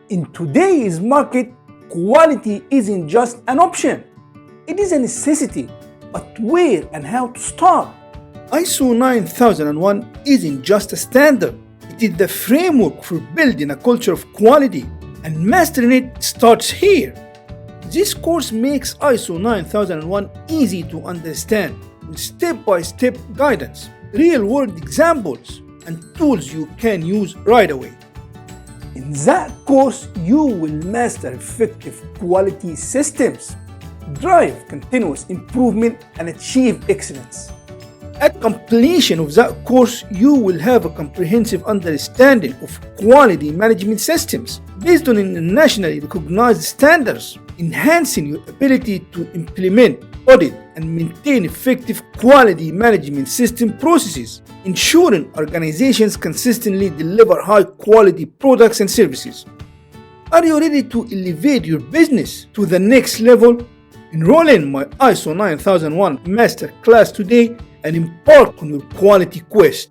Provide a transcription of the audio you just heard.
In today's market, quality isn't just an option, it is a necessity. But where and how to start? ISO 9001 isn't just a standard, it is the framework for building a culture of quality, and mastering it starts here. This course makes ISO 9001 easy to understand with step-by-step guidance, real-world examples, and tools you can use right away. In that course, you will master effective quality systems, drive continuous improvement, and achieve excellence. At completion of that course, you will have a comprehensive understanding of quality management systems based on internationally recognized standards, enhancing your ability to implement, audit, and maintain effective quality management system processes, ensuring organizations consistently deliver high-quality products and services. Are you ready to elevate your business to the next level? Enroll in my ISO 9001 Master Class today and embark on your quality quest.